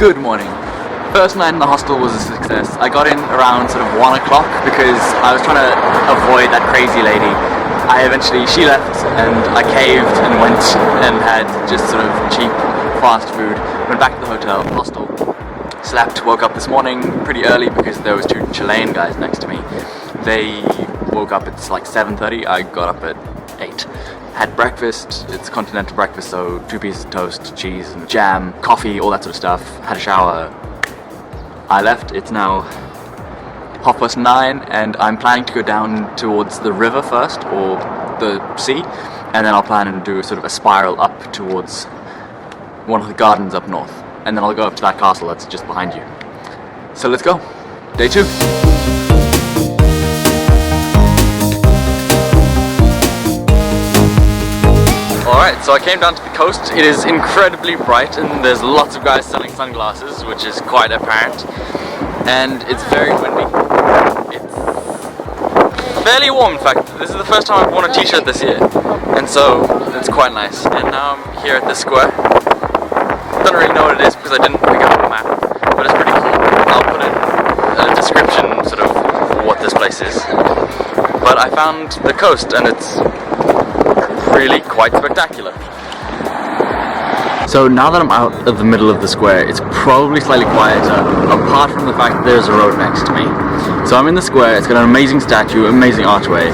Good morning. First night in the hostel was a success. I got in around sort of 1 o'clock because I was trying to avoid that crazy lady. She left and I caved and went and had just sort of cheap fast food. Went back to the hostel, slept, woke up this morning pretty early because there was two Chilean guys next to me. They woke up at like 7:30, I got up at 8. Had breakfast, it's continental breakfast, so 2 pieces of toast, cheese and jam, coffee, all that sort of stuff. Had a shower. I left, it's now 9:30 and I'm planning to go down towards the river first, or the sea, and then I'll plan and do sort of a spiral up towards one of the gardens up north, and then I'll go up to that castle that's just behind you. So let's go. Day 2. Alright, so I came down to the coast. It is incredibly bright and there's lots of guys selling sunglasses, which is quite apparent. And it's very windy. It's fairly warm, in fact. This is the first time I've worn a t-shirt this year. And so, it's quite nice. And now I'm here at this square. Don't really know what it is because I didn't pick up a map, but it's pretty cool. I'll put in a description, sort of, what this place is. But I found the coast and it's really quite spectacular. So now that I'm out of the middle of the square, it's probably slightly quieter, apart from the fact that there's a road next to me. So I'm in the square, it's got an amazing statue, amazing archway.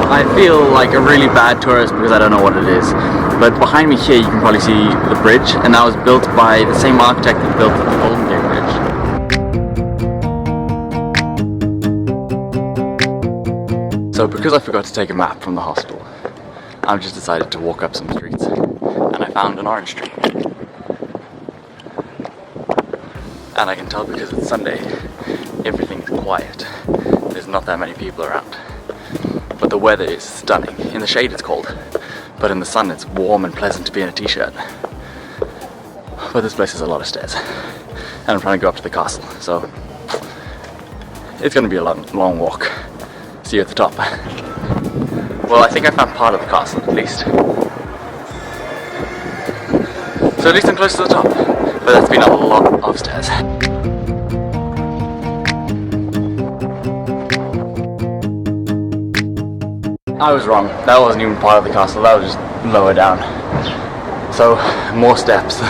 I feel like a really bad tourist because I don't know what it is. But behind me here you can probably see the bridge, and that was built by the same architect that built the Golden Gate Bridge. So because I forgot to take a map from the hostel, I've just decided to walk up some streets. And I found an orange tree. And I can tell because it's Sunday, everything is quiet. There's not that many people around. But the weather is stunning. In the shade it's cold, but in the sun it's warm and pleasant to be in a t-shirt. But this place has a lot of stairs. And I'm trying to go up to the castle, so it's gonna be a long walk. See you at the top. Well, I think I found part of the castle at least. So at least I'm close to the top, but that's been a lot of stairs. I was wrong, that wasn't even part of the castle, that was just lower down. So, more steps.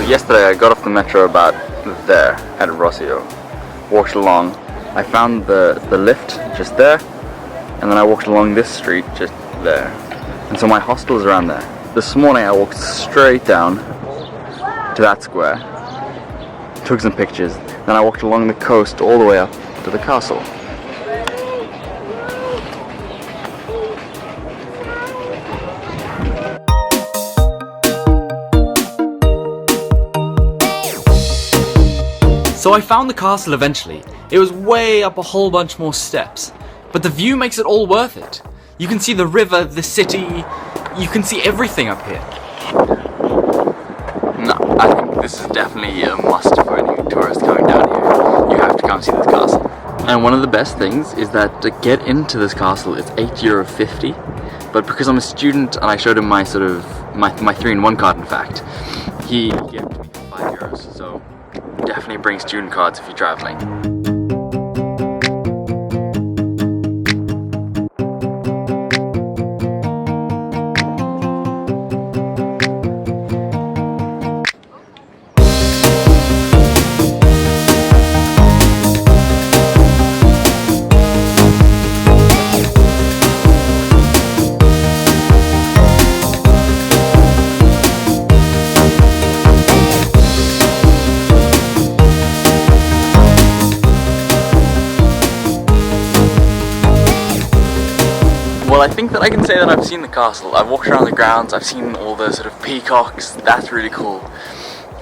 Yesterday I got off the metro about there at Rossio, walked along, I found the lift just there, and then I walked along this street just there, and so my hostel is around there. This morning I walked straight down to that square, took some pictures, then I walked along the coast all the way up to the castle. So I found the castle eventually. It was way up a whole bunch more steps, but the view makes it all worth it. You can see the river, the city, you can see everything up here. No, I think this is definitely a must for any tourist coming down here. You have to come see this castle. And one of the best things is that to get into this castle it's €8.50, but because I'm a student and I showed him my sort of my 3-in-1 card in fact, he gave me €5, so definitely bring student cards if you're traveling. I think that I can say that I've seen the castle. I've walked around the grounds, I've seen all the sort of peacocks, that's really cool.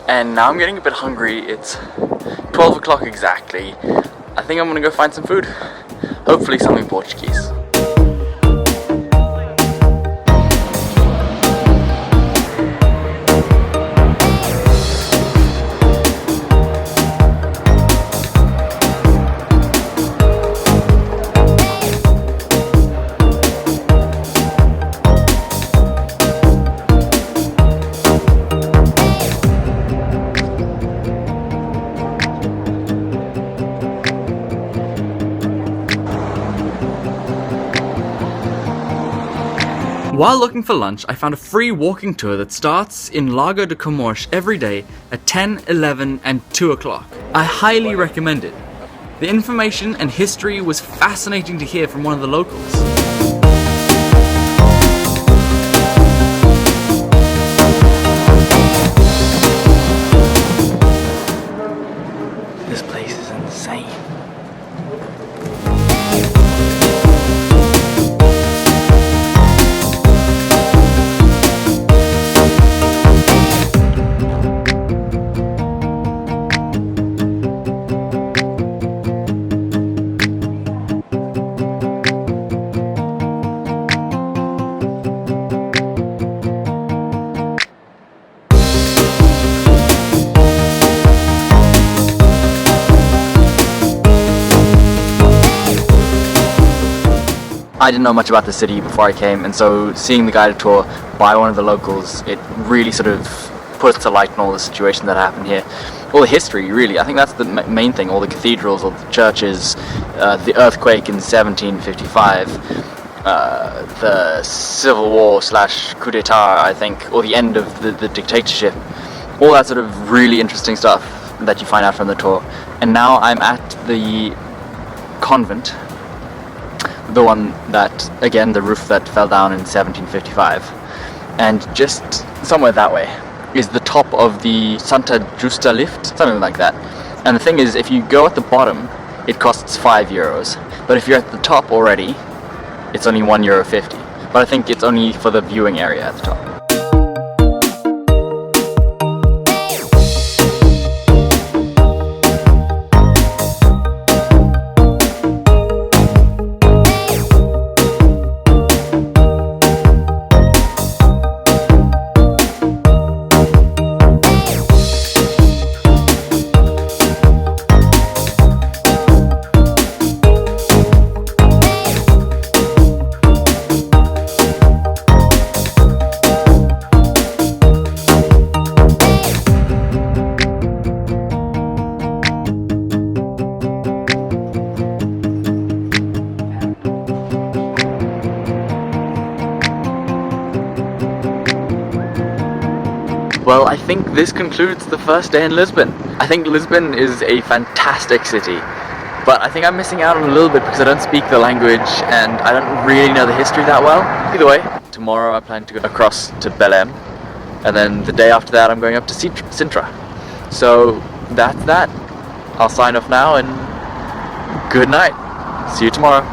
And now I'm getting a bit hungry, it's 12 o'clock exactly. I think I'm gonna go find some food. Hopefully something Portuguese. While looking for lunch, I found a free walking tour that starts in Lago de Comorche every day at 10, 11 and 2 o'clock. I highly recommend it. The information and history was fascinating to hear from one of the locals. This place is insane. I didn't know much about the city before I came, and so seeing the guided tour by one of the locals, it really sort of puts to light on all the situation that happened here. All the history, really. I think that's the main thing. All the cathedrals, all the churches, the earthquake in 1755, the civil war / coup d'etat, I think, or the end of the dictatorship. All that sort of really interesting stuff that you find out from the tour. And now I'm at the convent. The one that, again, the roof that fell down in 1755. And just somewhere that way is the top of the Santa Justa lift, something like that. And the thing is, if you go at the bottom, it costs €5. But if you're at the top already, it's only €1.50. But I think it's only for the viewing area at the top. Well, I think this concludes the first day in Lisbon. I think Lisbon is a fantastic city, but I think I'm missing out on a little bit because I don't speak the language and I don't really know the history that well. Either way, tomorrow I plan to go across to Belém, and then the day after that I'm going up to Sintra. So that's that. I'll sign off now and good night. See you tomorrow.